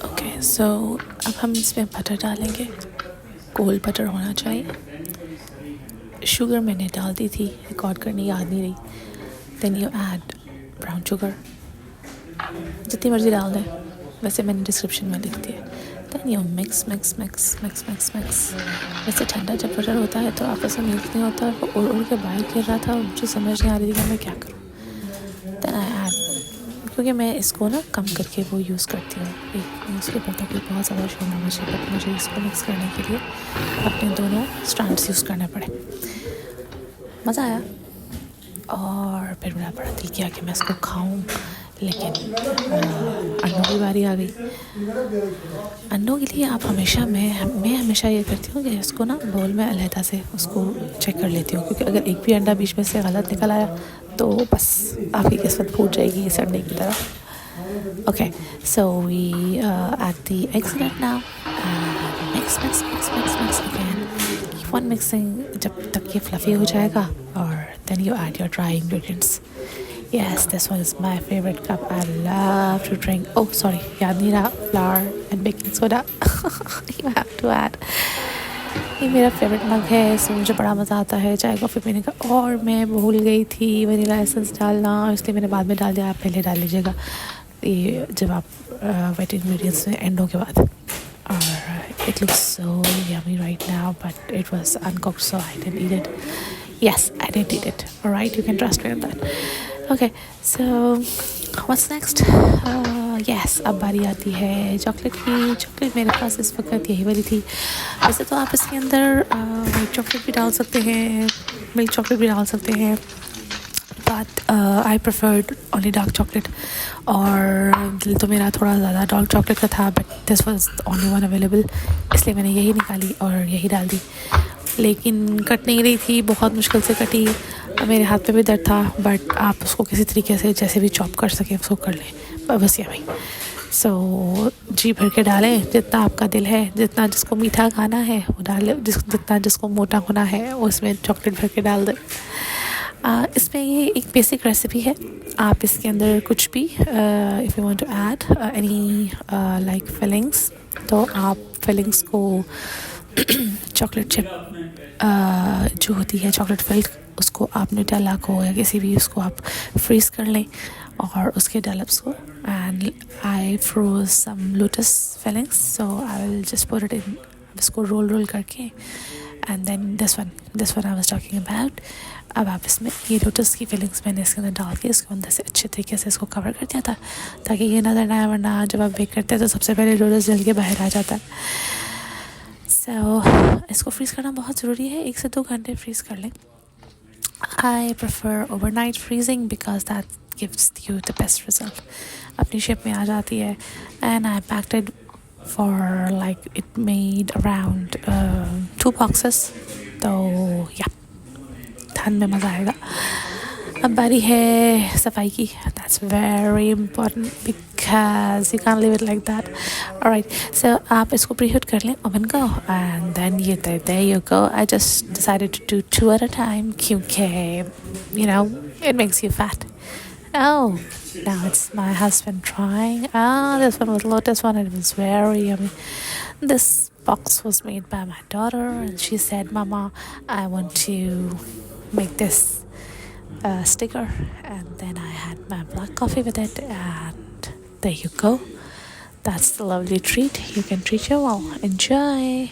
Okay so अब हम इसमें बटर डालेंगे, कोल्ड बटर होना चाहिए। शुगर मैंने डाल दी थी, रिकॉर्ड करनी याद नहीं रही। Then you add brown sugar, जितनी मर्ज़ी डाल दें, वैसे मैंने डिस्क्रिप्शन में लिख दिया। Then you mix mix mix mix mix mix. वैसे ठंडा जब बटर होता है तो आपस में मिक्स नहीं होता, वो उड़ उड़ के बाहर गिर रहा था, मुझे समझ नहीं आ रही थी कि मैं क्या करूँ। देन आई ऐड, क्योंकि मैं इसको ना कम करके वो यूज़ करती हूँ, एक न्यूज़पेपर तक कि बहुत ज़्यादा शेयर होना चाहिए, बट मुझे इसको मिक्स करने के लिए अपने दोनों स्ट्रैंड्स यूज़ करने पड़े। मज़ा आया और फिर मेरा बड़ा दिल किया कि मैं इसको खाऊं, लेकिन अंडों की बारी आ गई। अंडों के लिए आप हमेशा मैं हमेशा ये करती हूँ कि इसको ना बोल में अलहदा से उसको चेक कर लेती हूँ, क्योंकि अगर एक भी अंडा बीच में से गलत निकल आया तो बस आपकी किस्मत फूट जाएगी सड़ने की तरह। Okay so we add the eggs in it now, mix mix mix mix mix again, keep on mixing जब तक ये फ्लफी हो जाएगा, और then you add your dry ingredients. Yes, this one is my favorite cup. I love to drink. Oh, sorry, याद नहीं रहा, flour and baking soda. You have to add. ये मेरा फेवरेट मग है, इसमें मुझे बड़ा मज़ा आता है चाय कॉफ़ी पीने का। और मैं भूल गई थी वनीला एसेंस डालना, इसलिए मैंने बाद में डाल दिया, आप पहले डाल लीजिएगा ये जब आप वेट इंग्रेडिएंट्स में एंड हो के बाद। और it looks so yummy right now, but it was uncooked, so I didn't eat it. Yes, I did eat it. All right, you can trust me on that. Okay, so what's next? Yes, अब बारी आती है chocolate की। Chocolate मेरे पास इस वक्त यही वाली थी। वैसे तो आप इसके अंदर वाइट चॉकलेट भी डाल सकते हैं, मिल्क चॉकलेट भी डाल सकते हैं, but I preferred only dark chocolate. और दिल तो मेरा थोड़ा ज़्यादा डार्क चॉकलेट का था, but this was only one available, इसलिए मैंने यही निकाली और यही डाल दी। लेकिन कट नहीं रही थी, बहुत मुश्किल से कटी, मेरे हाथ पे भी दर्द था, बट आप उसको किसी तरीके से जैसे भी चॉप कर सकें उसको कर लें, बस ये भाई। सो जी भर के डालें जितना आपका दिल है, जितना जिसको मीठा खाना है वो डाले, जितना जिसको मोटा होना है उसमें चॉकलेट भर के डाल दें। इसमें ये एक बेसिक रेसिपी है, आप इसके अंदर कुछ भी if you want to add any like fillings, तो आप फिलिंग्स को चॉकलेट चिप जो होती है चॉकलेट फिल्ड, उसको आप न्यूटेला को या किसी भी उसको आप फ्रीज़ कर लें, और उसके डेवलप्स को, and I froze some lotus fillings, so I will just put it in, इसको रोल करके, and then this one I was talking about. अब आप इसमें ये लोटस की फिलिंग्स मैंने इसके अंदर डाल के इसके अंदर से अच्छे तरीके से इसको कवर कर दिया था, ताकि ये नज़र ना आए, वरना जब आप बेक करते हैं तो सबसे पहले लोटस जल के बाहर आ जाता है। सो इसको फ्रीज़ करना बहुत ज़रूरी है, 1 से 2 घंटे फ्रीज़ कर लें। I prefer overnight freezing because that gives you the best result. अपनी शेप में आ जाती है, and I packed it for like it made around 2 boxes. तो yeah, ठंड में मज़ा आएगा। अब बारी है सफाई की, that's very important because you can't leave it like that. Alright, so आप इसको प्रीहीट कर लें ओवन को, and then there you go. I just decided to do 2 at a time क्योंकि you know it makes you fat. Oh, now it's my husband trying. This one was lotus one, it was very yummy. This box was made by my daughter, and she said, "Mama, I want to make this sticker," and then I had my black coffee with it, and there you go. That's the lovely treat. You can treat your well. Enjoy.